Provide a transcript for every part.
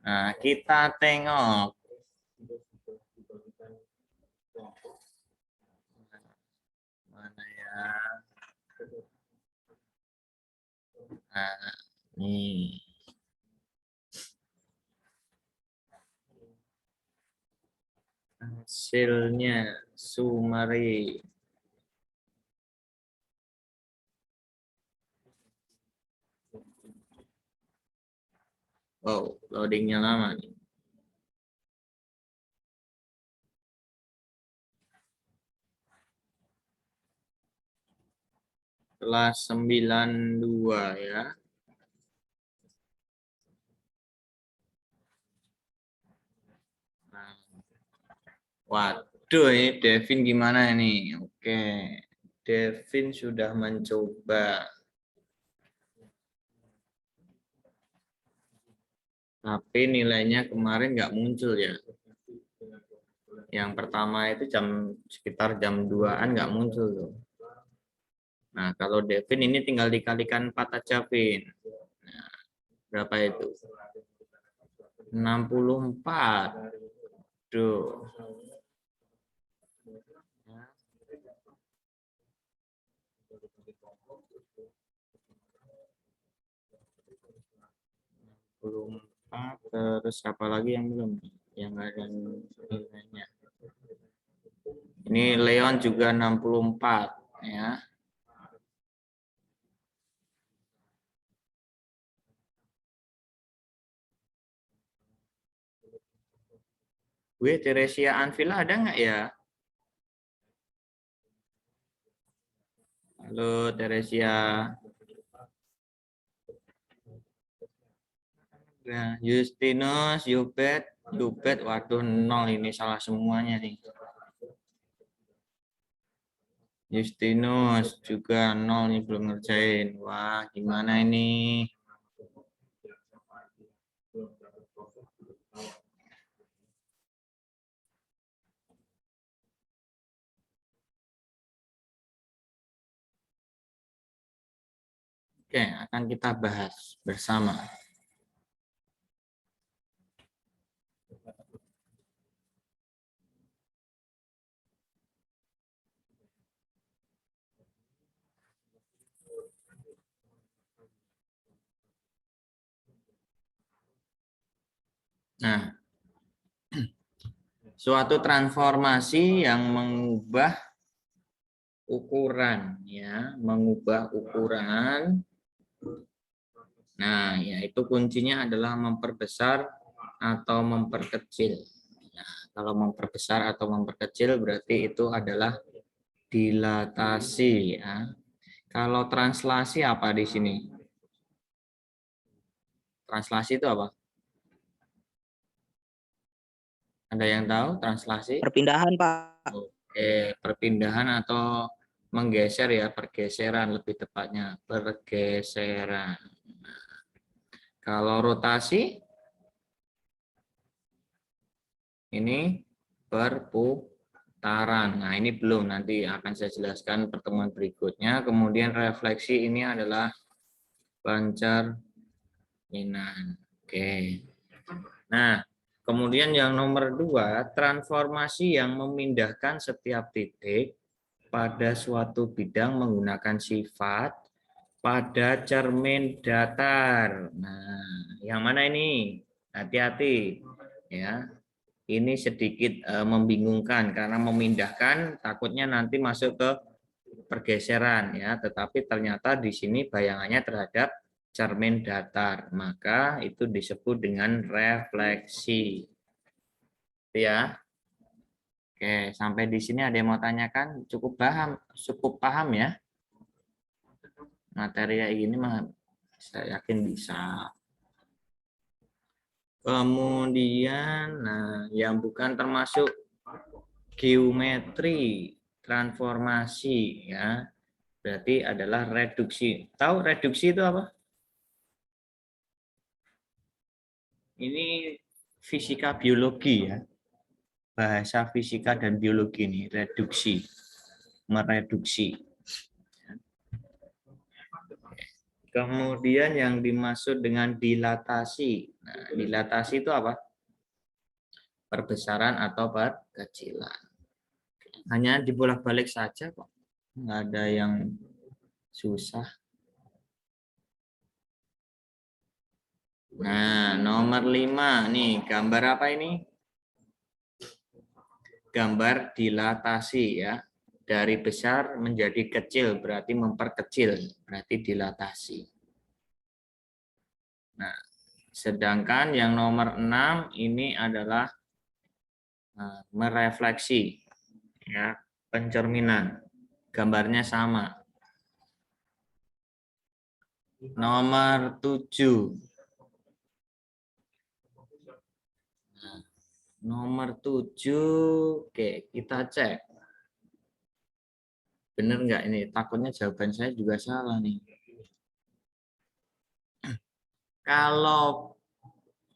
Nah, kita tengok. Mana ya? Nah, nih. Hasilnya summary. Wow, loadingnya lama nih. Kelas 92 ya. Nah, waduh, ini Devin gimana ini? Oke, Devin sudah mencoba. Tapi nilainya kemarin nggak muncul ya. Yang pertama itu sekitar jam 2-an nggak muncul tuh. Nah, kalau Devin ini tinggal dikalikan 4 aja, Vin. Nah, berapa itu? 64. Duh. 64, terus apa lagi yang belum? Yang ada nilainya. Ini Leon juga 64 ya. Gue Teresia Anvila ada nggak ya? Halo Teresia. Nah, Justinus, Yubet, waduh 0 ini salah semuanya nih. Justinus juga 0 nih belum ngerjain. Wah, gimana ini? Oke, akan kita bahas bersama. Nah, suatu transformasi yang mengubah ukuran ya, mengubah ukuran. Nah, yaitu kuncinya adalah memperbesar atau memperkecil. Nah, kalau memperbesar atau memperkecil berarti itu adalah dilatasi ya. Kalau translasi apa di sini? Translasi itu apa? Ada yang tahu translasi? Perpindahan, Pak. Oke, perpindahan atau menggeser ya, pergeseran lebih tepatnya, pergeseran. Kalau rotasi ini perputaran. Nah, ini belum, nanti akan saya jelaskan pertemuan berikutnya. Kemudian refleksi ini adalah pencerminan. Oke. Nah, kemudian yang nomor 2, transformasi yang memindahkan setiap titik pada suatu bidang menggunakan sifat pada cermin datar. Nah, yang mana ini? Hati-hati ya. Ini sedikit membingungkan karena memindahkan takutnya nanti masuk ke pergeseran ya, tetapi ternyata di sini bayangannya terhadap cermin datar, maka itu disebut dengan refleksi. Ya. Oke, sampai di sini ada yang mau tanyakan? Cukup paham ya? Materi kayak gini mah saya yakin bisa. Kemudian, nah, yang bukan termasuk geometri transformasi ya, berarti adalah reduksi. Tahu reduksi itu apa? Ini fisika biologi ya, bahasa fisika dan biologi ini, reduksi, mereduksi. Kemudian yang dimaksud dengan dilatasi. Nah, dilatasi itu apa? Perbesaran atau perkecilan. Hanya dibolak-balik saja kok. Nggak ada yang susah. Nah, nomor 5 nih, gambar apa ini? Gambar dilatasi ya. Dari besar menjadi kecil berarti memperkecil, berarti dilatasi. Nah, sedangkan yang nomor 6 ini adalah merefleksi ya, pencerminan. Gambarnya sama. Nomor 7. Nah, nomor 7, oke, kita cek. Bener nggak ini? Takutnya jawaban saya juga salah nih. Kalau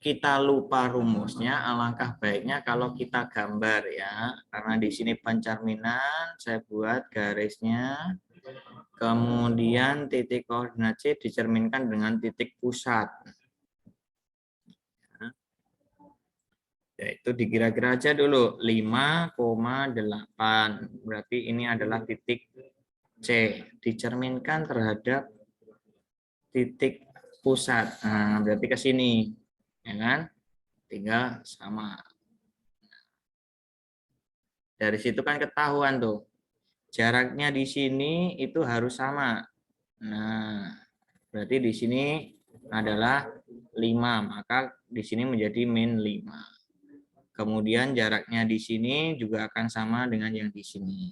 kita lupa rumusnya, alangkah baiknya kalau kita gambar ya. Karena di sini pencerminan, saya buat garisnya. Kemudian titik koordinat C dicerminkan dengan titik pusat. Yaitu dikira-kira aja dulu 5,8. Berarti ini adalah titik C. Dicerminkan terhadap titik pusat. Nah, berarti ke sini. Ya kan? Tinggal sama. Dari situ kan ketahuan tuh. Jaraknya di sini itu harus sama. Nah, berarti di sini adalah 5, maka di sini menjadi min 5. Kemudian jaraknya di sini juga akan sama dengan yang di sini.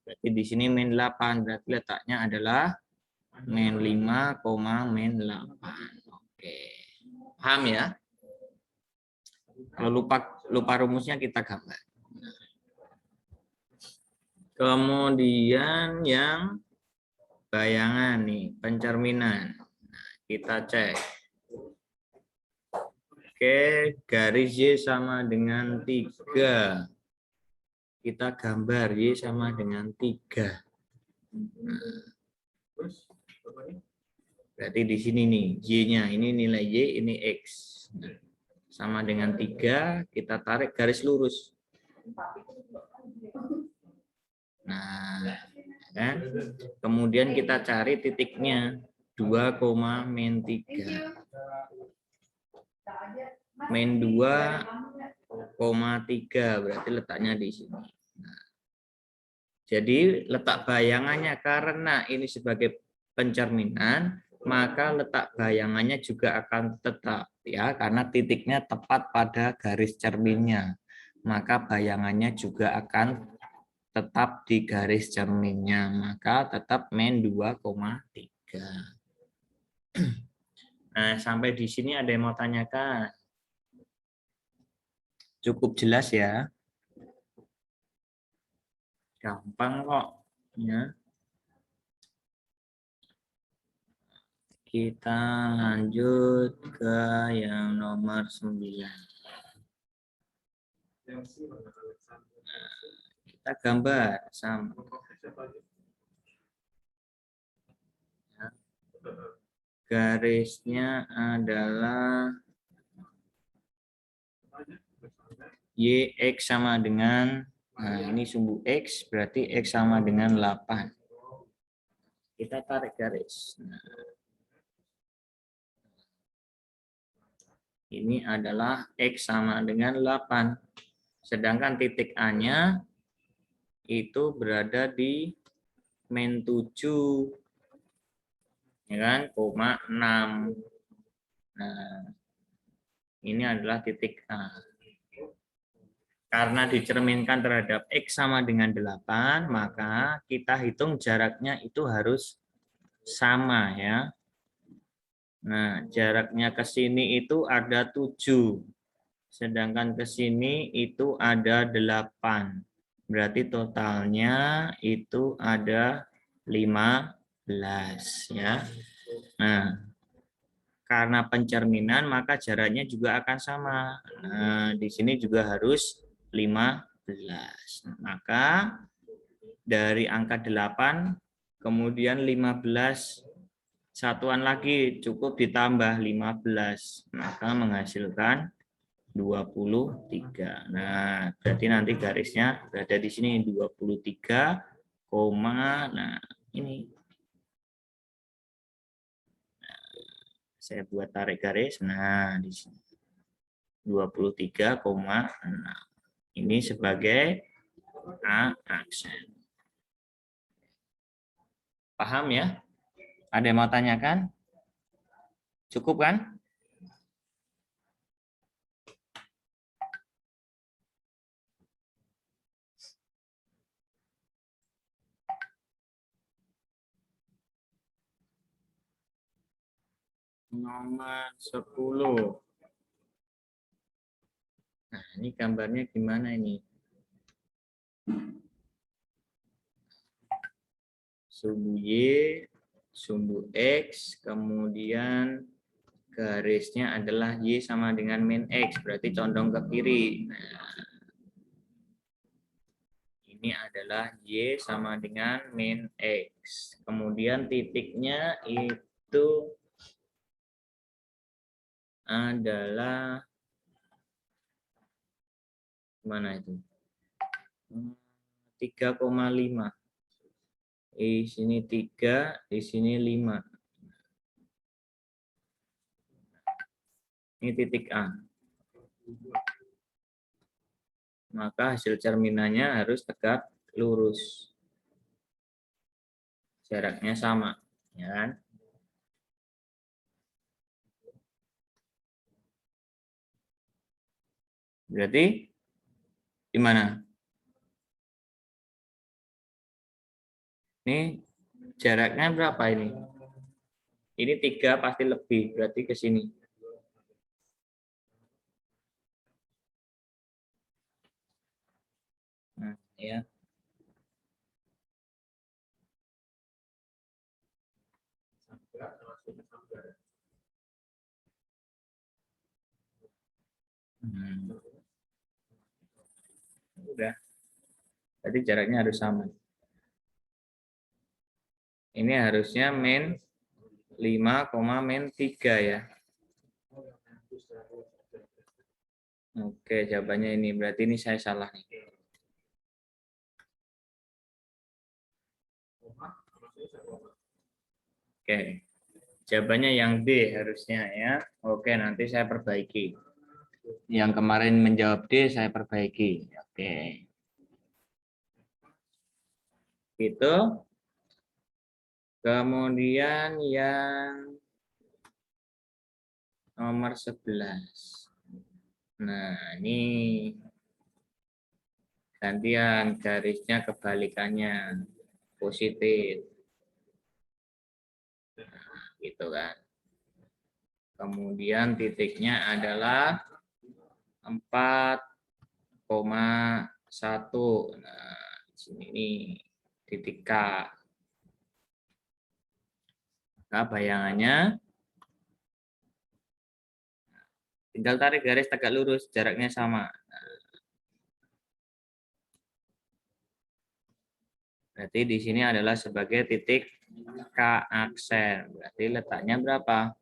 Berarti di sini min 8, berarti letaknya adalah min 5, min 8. Oke. Paham ya? Kalau lupa rumusnya kita gambar. Kemudian yang bayangan nih, pencerminan. Nah, kita cek. Oke, garis Y sama dengan 3. Kita gambar Y sama dengan 3. Nah, berarti di sini nih, Y-nya. Ini nilai Y, ini X. Nah, sama dengan 3, kita tarik garis lurus. Nah, kan? Kemudian kita cari titiknya. 2, min 3. Min 2,3 berarti letaknya di sini. Nah, jadi letak bayangannya karena ini sebagai pencerminan, maka letak bayangannya juga akan tetap ya karena titiknya tepat pada garis cerminnya. Maka bayangannya juga akan tetap di garis cerminnya, maka tetap min 2,3. Nah, sampai di sini ada yang mau tanyakan? Cukup jelas ya? Gampang kok. Ya. Kita lanjut ke yang nomor 9. Nah, kita gambar sama. Ya. Garisnya adalah YX sama dengan, nah ini sumbu X, berarti X sama dengan 8. Kita tarik garis. Nah, ini adalah X sama dengan 8. Sedangkan titik A-nya itu berada di min 7. Ya kan, 6. Nah, ini adalah titik A. Karena dicerminkan terhadap X sama dengan 8, maka kita hitung jaraknya itu harus sama ya. Nah, jaraknya ke sini itu ada 7. Sedangkan ke sini itu ada 8. Berarti totalnya itu ada 15 ya. Nah, karena pencerminan maka jaraknya juga akan sama. Nah, di sini juga harus 15. Maka dari angka 8 kemudian 15 satuan lagi cukup ditambah 15, maka menghasilkan 23. Nah, berarti nanti garisnya berada di sini 23, nah ini. Saya buat tarik garis. Nah, di sini 23,6. Ini sebagai aksen. Paham ya? Ada yang mau tanyakan? Cukup kan? Nomor 10. Nah, ini gambarnya gimana ini? Sumbu Y, sumbu X, kemudian garisnya adalah Y sama dengan min X, berarti condong ke kiri. Nah, ini adalah Y sama dengan min X. Kemudian titiknya itu adalah mana itu? 3,5. Di sini 3, di sini 5. Ini titik A. Maka hasil cerminannya harus tegak lurus. Jaraknya sama, ya kan? Berarti gimana? Ini jaraknya berapa ini? Ini 3 pasti lebih, berarti ke sini. Nah, ya. Udah. Berarti jaraknya harus sama. Ini harusnya min 5, min 3 ya. Oke, jawabannya ini. Berarti ini saya salah nih. Oke. Jawabannya yang D harusnya ya. Oke, nanti saya perbaiki. Yang kemarin menjawab D saya perbaiki. Oke. Itu. Kemudian yang nomor 11. Nah, ini gantian garisnya kebalikannya positif. Nah, gitu kan. Kemudian titiknya adalah 4,1. Nah, di sini ini titik K. Nah, bayangannya tinggal tarik garis tegak lurus, jaraknya sama. Berarti di sini adalah sebagai titik K aksen. Berarti letaknya berapa?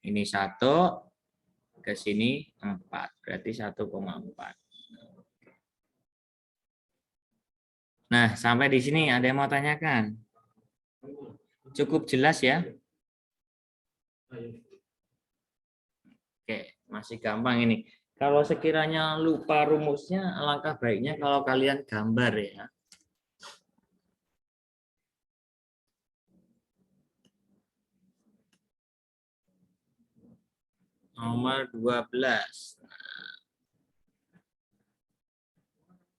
Ini 1, ke sini 4. Berarti 1,4. Nah, sampai di sini ada yang mau tanyakan? Cukup jelas ya? Oke, masih gampang ini. Kalau sekiranya lupa rumusnya, alangkah baiknya kalau kalian gambar ya. Nomor 12.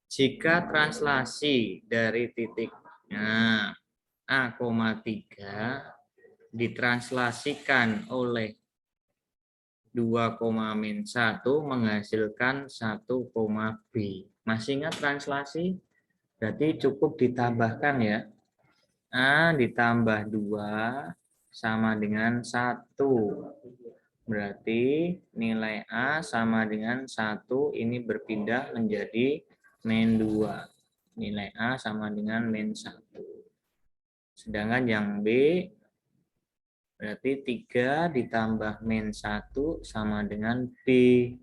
Jika translasi dari titiknya A,3 ditranslasikan oleh 2,-1 menghasilkan 1,B. Masih ingat translasi? Berarti cukup ditambahkan ya. A ditambah 2 sama dengan 1. Berarti nilai A sama dengan 1, ini berpindah menjadi min 2. Nilai A sama dengan min 1. Sedangkan yang B Berarti 3 ditambah min 1 sama dengan B.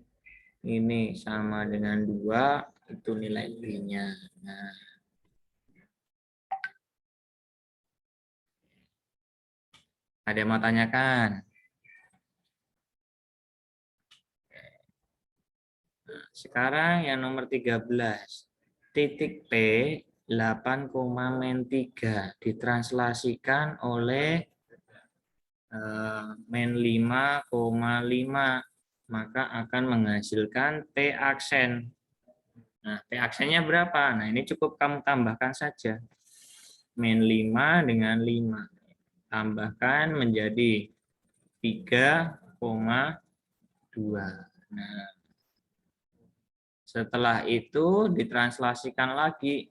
Ini sama dengan 2, itu nilai B-nya. Nah, ada yang mau tanyakan? Nah, sekarang yang nomor 13. Titik P 8, min 3 ditranslasikan oleh min 5,5, maka akan menghasilkan P aksen. Nah, P aksennya berapa? Nah, ini cukup kamu tambahkan saja. Min 5 dengan 5. Tambahkan menjadi 3,2. Nah, setelah itu ditranslasikan lagi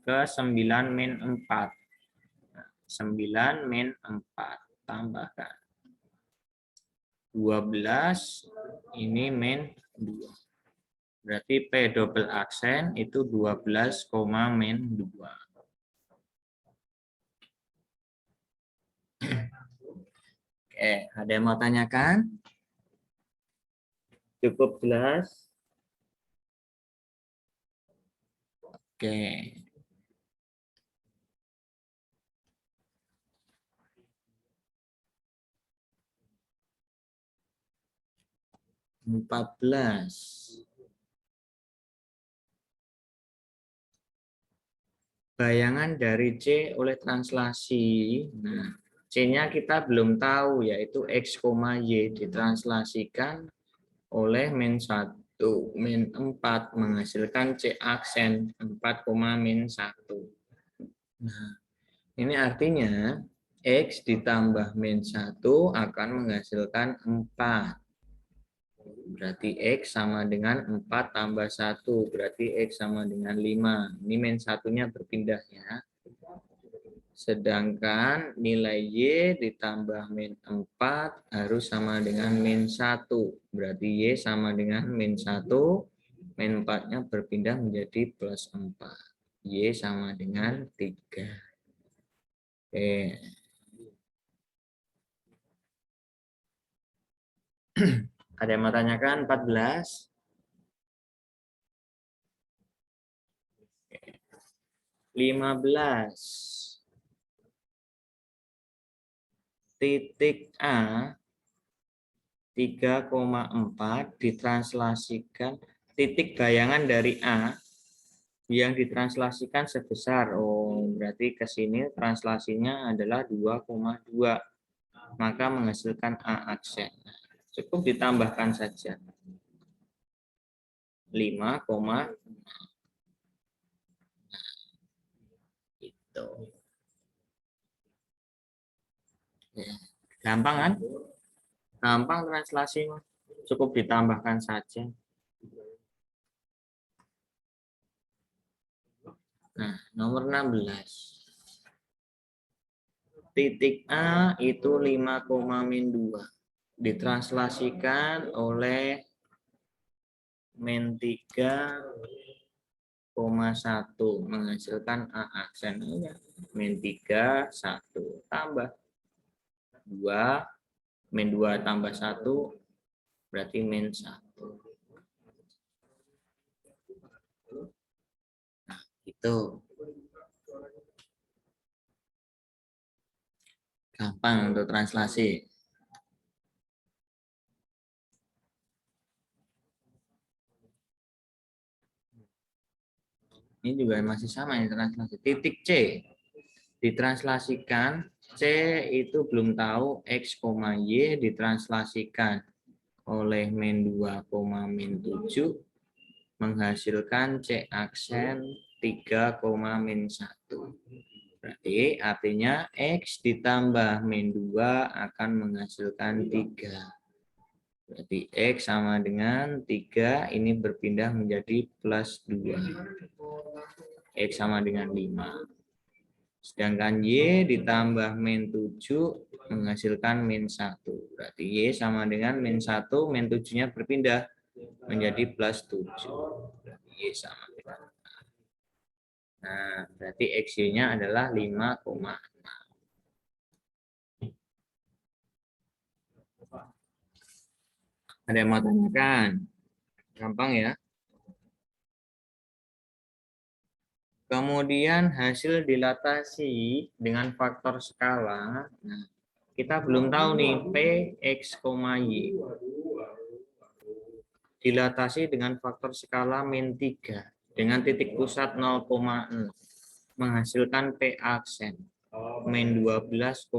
ke 9 min 4. 9 min 4. Tambahkan 12, ini min 2. Berarti P double aksen itu 12, min 2. Oke, ada yang mau tanyakan? Cukup jelas? Oke. Empat belas. Bayangan dari C oleh translasi. Nah, C-nya kita belum tahu, yaitu X, Y ditranslasikan oleh min 1, min 4 menghasilkan C aksen 4, min 1. Nah, ini artinya X ditambah min 1 akan menghasilkan 4. Berarti X sama dengan 4 tambah 1. Berarti X sama dengan 5. Ini min 1-nya berpindah ya. Sedangkan nilai Y ditambah min 4 harus sama dengan min 1. Berarti Y sama dengan min 1. Min 4-nya berpindah menjadi plus 4. Y sama dengan 3. Oke. Ada yang mau tanyakan? 14. 15. Titik A 3,4 ditranslasikan, titik bayangan dari A yang ditranslasikan sebesar, berarti ke sini translasinya adalah 2,2, maka menghasilkan A aksen. Cukup ditambahkan saja 5, itu. Ya. Gampang kan? Gampang translasi, cukup ditambahkan saja. Nah, nomor 16. Titik A itu 5, min 2. Ditranslasikan oleh min 3,1 menghasilkan A aksen. Min 3, 1 tambah 2, min 2 tambah 1 berarti min 1. Nah, itu gampang untuk translasi. Ini juga masih sama ya translasi. Titik C ditranslasikan, C itu belum tahu, X, Y ditranslasikan oleh min 2, min 7 menghasilkan C aksen 3, min 1. Berarti artinya X ditambah min 2 akan menghasilkan 3. Berarti X sama dengan 3, ini berpindah menjadi plus 2. X sama dengan 5. Sedangkan Y ditambah min 7 menghasilkan min 1. Berarti Y sama dengan min 1, min 7-nya berpindah menjadi plus 7. Berarti Y sama dengan. Nah, berarti XY-nya adalah 5,6. Ada yang mau tanyakan? Gampang ya. Kemudian hasil dilatasi dengan faktor skala. Nah, kita belum tahu nih P, X, Y. Dilatasi dengan faktor skala min 3 dengan titik pusat 0,6 menghasilkan P aksen min 12,9.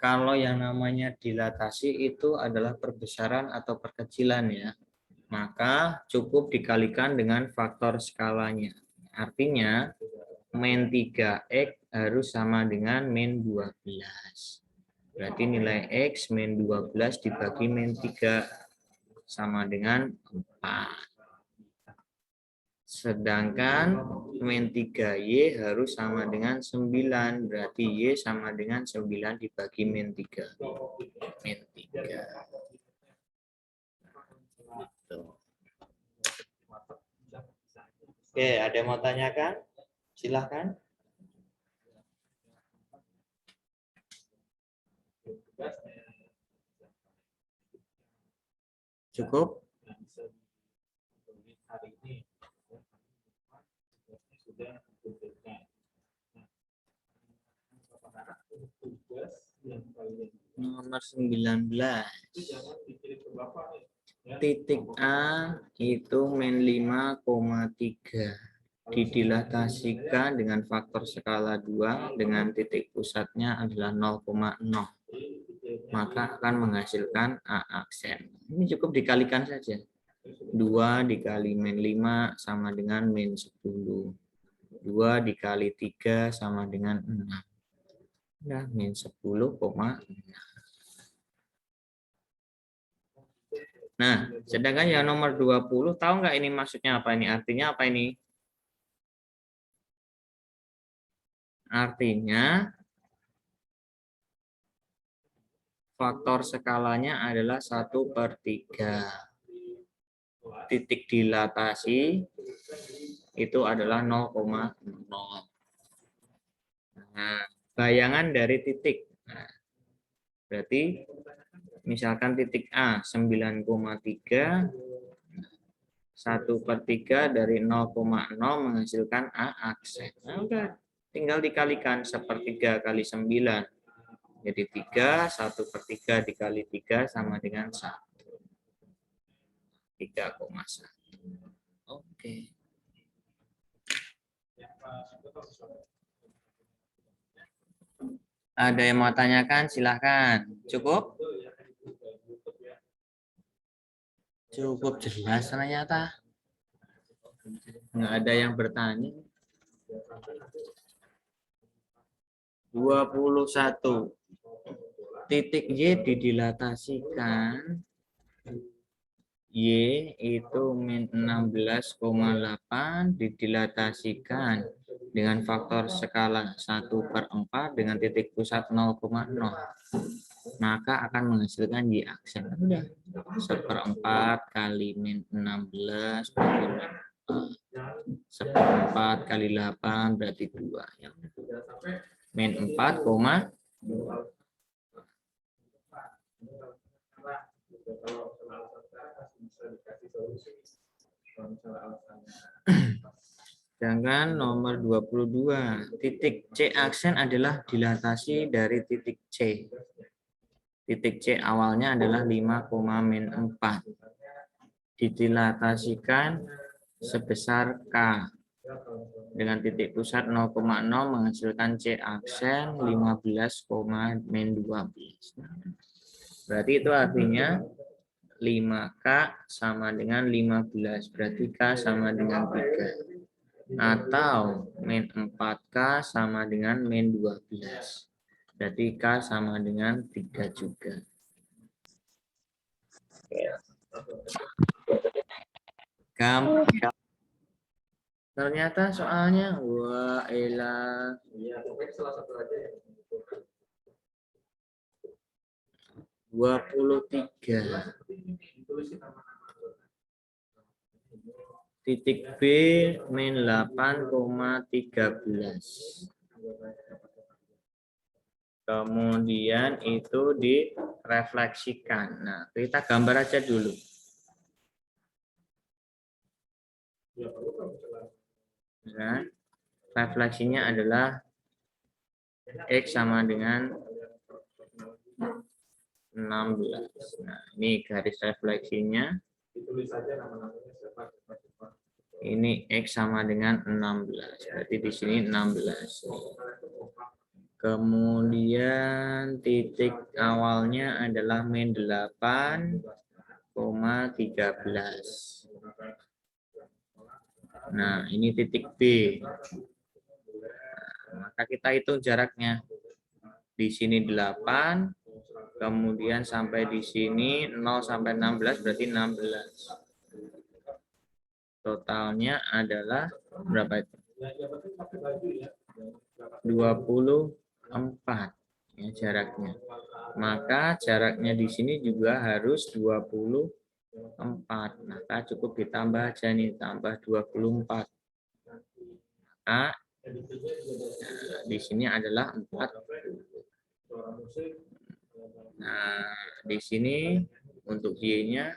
Kalau yang namanya dilatasi itu adalah perbesaran atau perkecilan ya. Maka cukup dikalikan dengan faktor skalanya. Artinya min 3X harus sama dengan min 12. Berarti nilai X min 12 dibagi min 3 sama dengan 4. Sedangkan min 3Y harus sama dengan 9. Berarti Y sama dengan 9 dibagi min 3. Min 3. Oke, ada yang mau tanyakan? Silahkan. Cukup? Nomor 19. Titik A itu min 5,3. Didilatasikan dengan faktor skala 2 dengan titik pusatnya adalah 0,0. Maka akan menghasilkan A aksen. Ini cukup dikalikan saja. 2 dikali min 5 sama dengan min 10. 2 dikali 3 sama dengan 6. Nah, min 10,6. Nah, sedangkan yang nomor 20, tahu nggak ini maksudnya apa ini? Artinya apa ini? Artinya, faktor skalanya adalah 1/3. Titik dilatasi itu adalah 0,0. Nah, bayangan dari titik. Nah, berarti misalkan titik A 9,3, 1/3 dari 0,0 menghasilkan A aksen. Nah, udah tinggal dikalikan 1/3 kali 9. Jadi 3, 1/3 dikali 3 sama dengan 1. 3,1. Oke. Ada yang mau tanyakan? Silahkan. Cukup? Cukup jelas ternyata. Nggak ada yang bertanya. 21. Titik Y didilatasikan. Y itu min 16,8 didilatasikan dengan faktor skala 1/4 dengan titik pusat 0,0. Maka akan menghasilkan Y aksen. Udah. 1/4 kali min 16 berarti 1/4 kali 8 berarti 2. Ya. Min 4,2. Sedangkan nomor 22, titik C aksen adalah dilatasi dari titik C. Titik C awalnya adalah 5,-4. Didilatasikan sebesar K. Dengan titik pusat 0,0 menghasilkan C aksen 15,-12. Berarti itu artinya 5K sama dengan 15. Berarti K sama dengan 3. Atau min 4K sama dengan min 12. Berarti K sama dengan 3 juga. Gampang. Ternyata soalnya wah elah. 23. Titik B min 8,13. Kemudian itu direfleksikan. Nah, kita gambar aja dulu. Nah, refleksinya adalah X sama dengan 16. Nah, ini garis refleksinya. Ini X sama dengan 16. Berarti di sini 16. Kemudian titik awalnya adalah min 8,13. Nah, ini titik B. Maka kita hitung jaraknya. Di sini 8, kemudian sampai di sini 0 sampai 16 berarti 16. Totalnya adalah berapa itu? 24 ya jaraknya. Maka jaraknya di sini juga harus 24. Maka cukup ditambah aja nih, tambah 24. Maka di sini adalah 4. Nah, di sini untuk Y-nya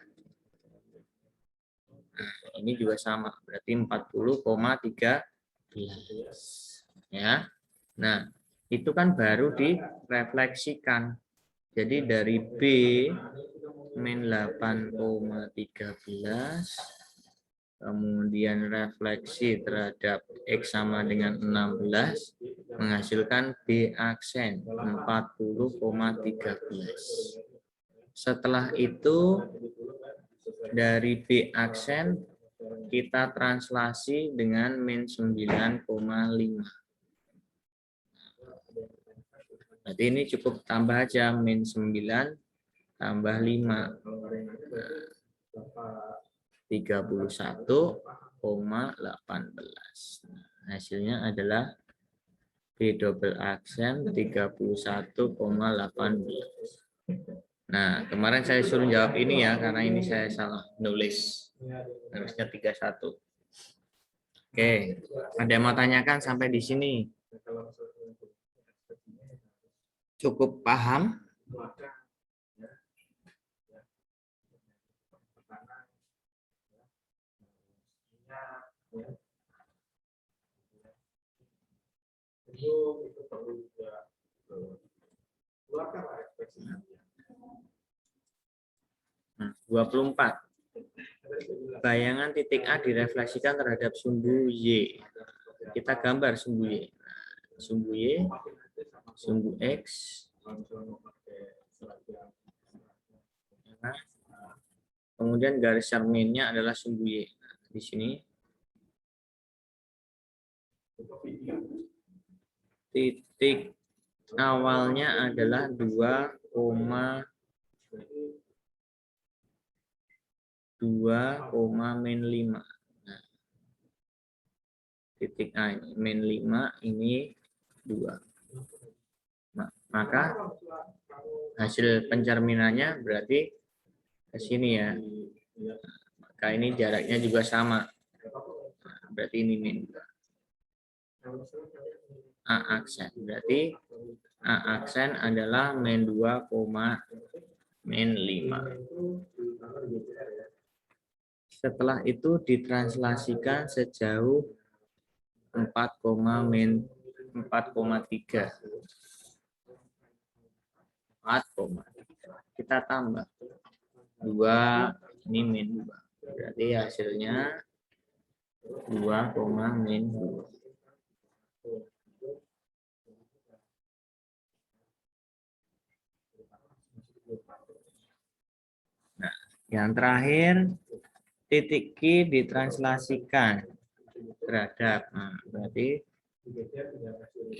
ini juga sama, berarti 40,13 ya. Nah, itu kan baru direfleksikan. Jadi dari B min 8,13 kemudian refleksi terhadap X sama dengan 16 menghasilkan B aksen 40,13. Setelah itu dari B aksen kita translasi dengan min 9,5. Berarti ini cukup tambah aja min 9 tambah 5. 31,18. Hasilnya adalah B double aksen 31,18. Nah, kemarin saya suruh jawab ini ya, karena ini saya salah nulis. Harusnya 31. Oke, ada yang mau tanyakan sampai di sini? Cukup paham? Itu perlu juga keluarkanlah ekspresinya. 24. Bayangan titik A direfleksikan terhadap sumbu Y. Kita gambar sumbu Y. Sumbu Y, sumbu X. Kemudian garis cerminnya adalah sumbu Y. Di sini titik awalnya adalah 2,2, min 5. Nah, titik A ini min 5 ini 2. Nah, maka hasil pencerminannya berarti ke sini ya. Maka ini jaraknya juga sama. Nah, berarti ini min 2. A aksen. Berarti A aksen adalah min 2, min 5. Setelah itu ditranslasikan sejauh 4,3. 4,3. Kita tambah 2, ini min 2. Berarti hasilnya 2, min 2. Nah, yang terakhir titik Q ditranslasikan terhadap, berarti Q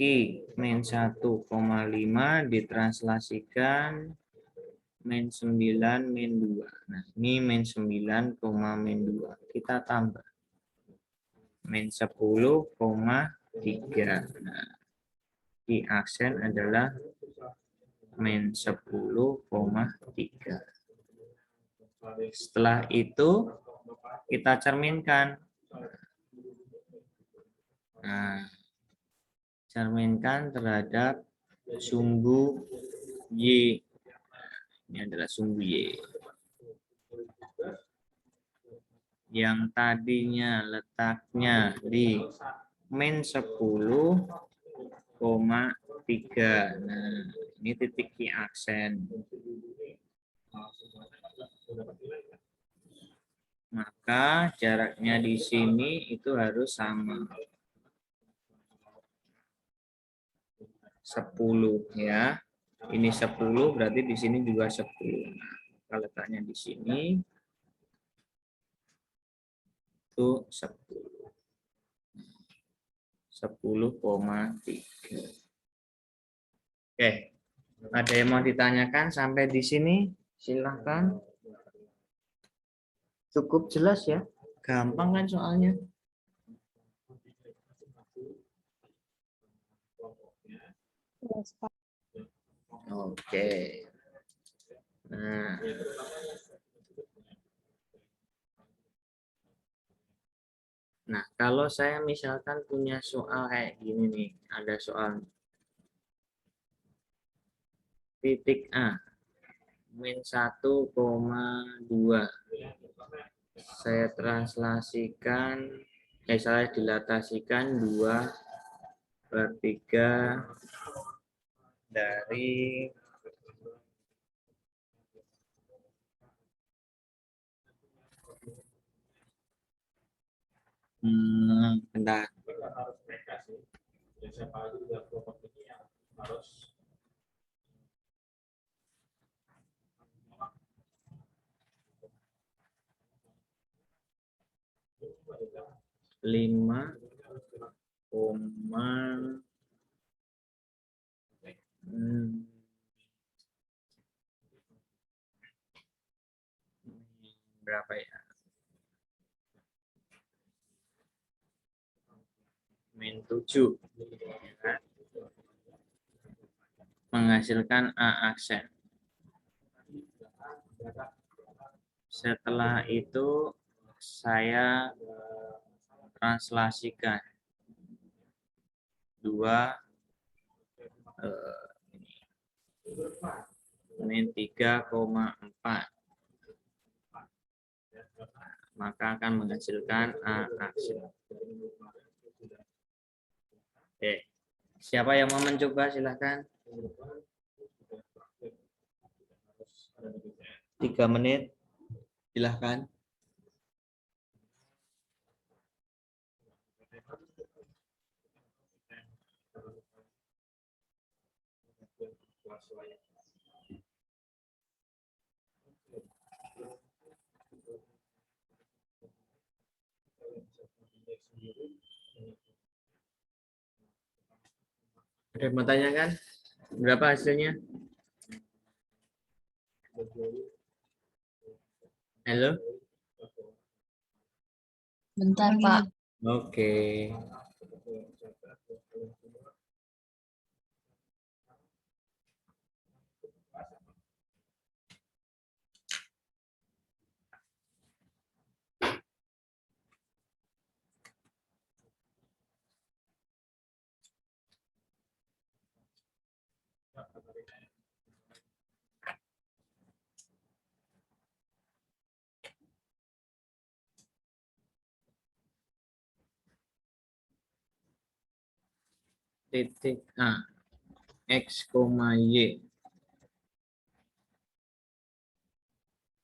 min 1,5 ditranslasikan min 9 min 2. Nah, ini min 9, min 2. Kita tambah min 10,3. Nah, Q aksen adalah min 10,3. Setelah itu kita cerminkan. Nah, cerminkan terhadap sumbu Y. Ini adalah sumbu Y. Yang tadinya letaknya di min 10,3. Nah, ini titik Q aksen. Maka jaraknya di sini itu harus sama. 10 ya. Ini 10 berarti di sini juga 10. Nah, kalau letaknya di sini itu 10. 10,3. Oke. Ada yang mau ditanyakan sampai di sini? Silahkan. Cukup jelas ya? Gampang kan soalnya? Oke. Nah. Nah, kalau saya misalkan punya soal kayak gini nih, ada soal titik A, min 1,2. Saya translasikan, saya dilatasikan 2/3 dari bentar. 5, berapa ya? Min 7. Menghasilkan A aksen. Setelah itu saya translasikan 2 min 3,4, maka akan menghasilkan A aksen. Oke. Siapa yang mau mencoba silahkan. 3 menit silahkan. Ada yang mau tanyakan? Berapa hasilnya? Halo? Bentar, Pak. Oke. Titik A, X, Y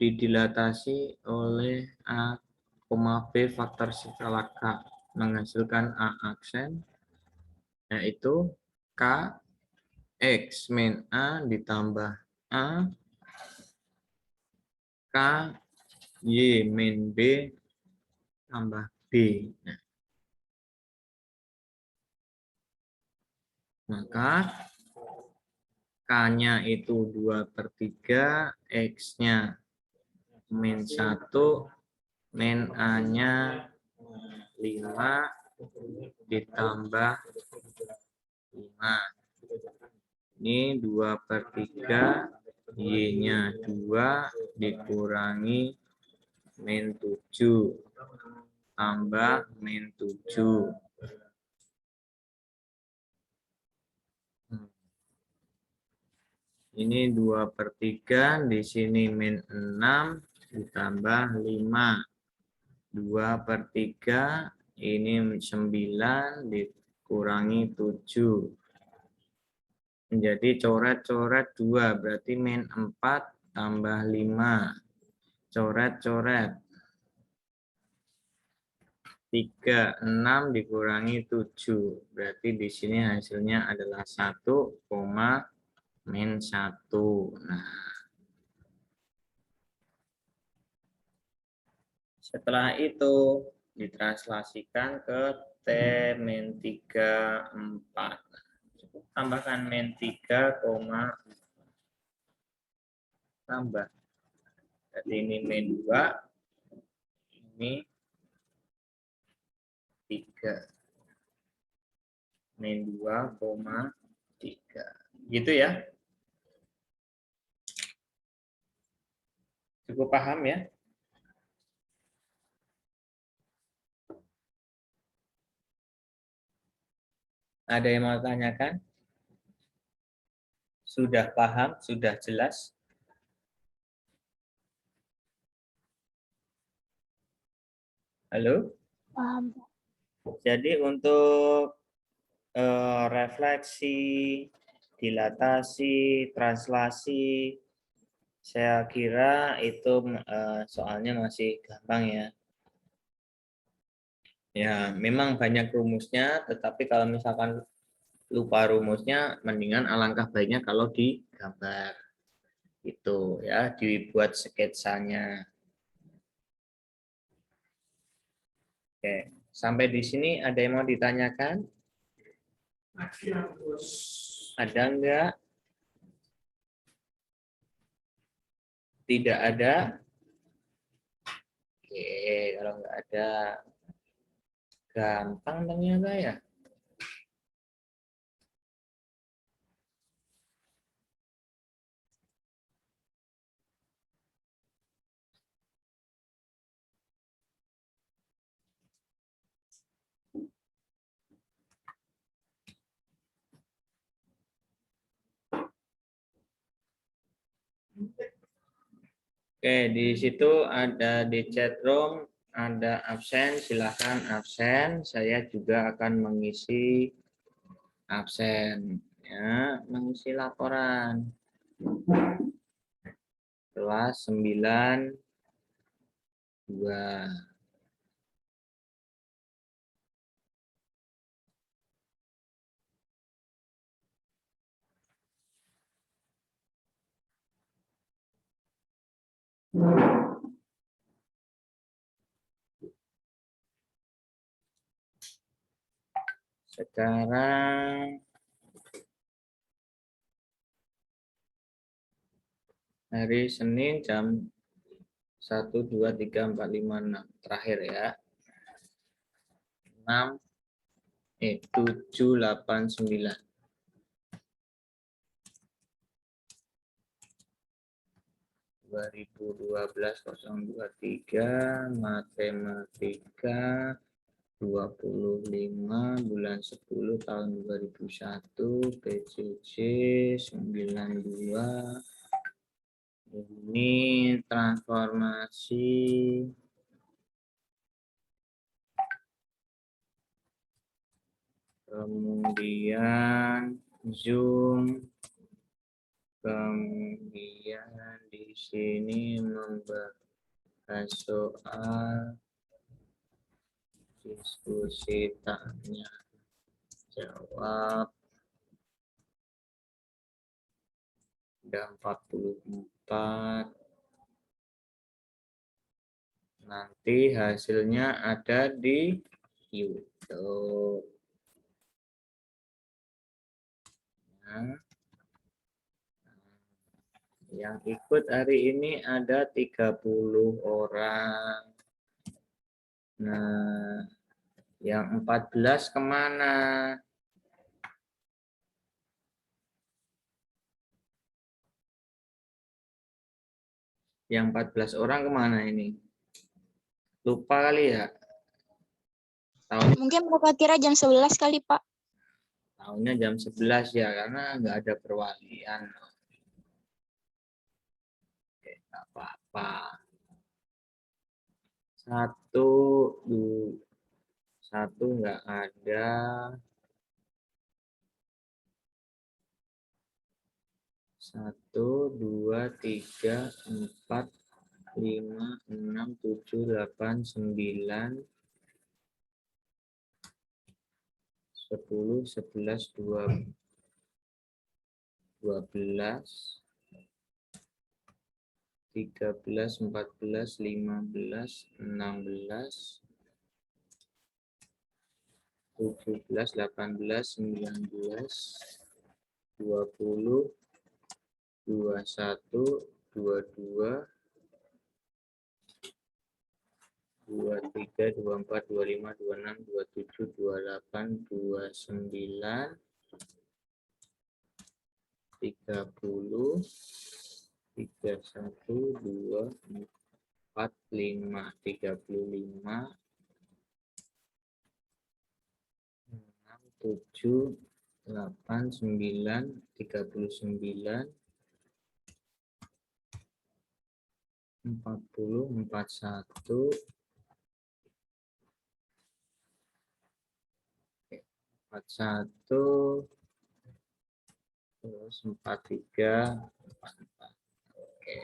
didilatasi oleh A, B faktor skala K menghasilkan A aksen, yaitu K X min A ditambah A K Y min B tambah B. Nah, maka K-nya itu 2/3, X-nya min 1, min A-nya 5 ditambah 5. Ini 2/3, Y-nya 2 dikurangi min 7 tambah min 7. Ini 2/3, di sini min 6 ditambah 5. 2/3, ini 9 dikurangi 7. Menjadi coret-coret 2, berarti min 4 tambah 5. Coret-coret. 3, 6 dikurangi 7. Berarti di sini hasilnya adalah 1, min 1. Nah, setelah itu ditranslasikan ke T min 3, 4. Cukup tambahkan min 3, tambah. Jadi ini min 2, ini 3. Min 2,3. Gitu ya. Cukup paham ya? Ada yang mau tanyakan? Sudah paham? Sudah jelas? Halo? Paham. Jadi untuk refleksi, dilatasi, translasi, saya kira itu soalnya masih gampang ya. Ya, memang banyak rumusnya, tetapi kalau misalkan lupa rumusnya, mendingan alangkah baiknya kalau digambar. Itu ya, dibuat sketsanya. Oke, sampai di sini ada yang mau ditanyakan? Ada enggak? Tidak ada? Oke, kalau enggak ada, gampang ternyata ya. Oke, di situ ada di chat room, ada absen, silahkan absen. Saya juga akan mengisi absen, ya, mengisi laporan. Kelas 9-2. Sekarang hari Senin jam 1, 2, 3, 4, 5, 6. Terakhir ya. 7, 8, 9. 2012-023 matematika 25 bulan 10 tahun 2001 PCC 92. Ini transformasi kemudian zoom, kemudian di sini membahas soal diskusi tanya jawab. Ada 44. Nanti hasilnya ada di YouTube. Nah, yang ikut hari ini ada 30 orang. Nah, yang 14 kemana? Yang 14 orang kemana ini? Lupa kali ya? Mungkin mereka kira jam 11 kali, Pak. Tahunnya jam 11 ya, karena nggak ada perwalian. nggak apa-apa. Satu, satu nggak ada. Satu, dua, tiga, empat, lima, enam, tujuh, delapan, sembilan, 10, 11, 12, 13, 14, 15, 16, 17, 18, 19, 20, 21, 22, 23, 24, 25, 26, 27, 28, 29, 30, 31, 2, 4, 5, 35, 6, 7, 8, 9, 39, 40, 41, 41, terus 43, 44. Oke.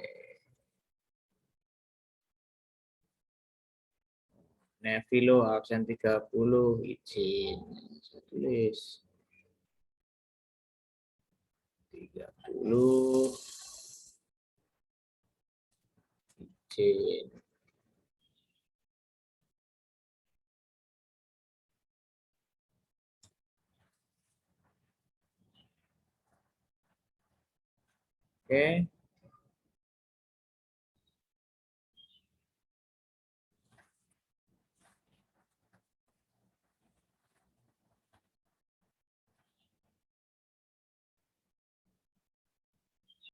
Nevilo absen 30, izin. Saya tulis 30, izin. Oke.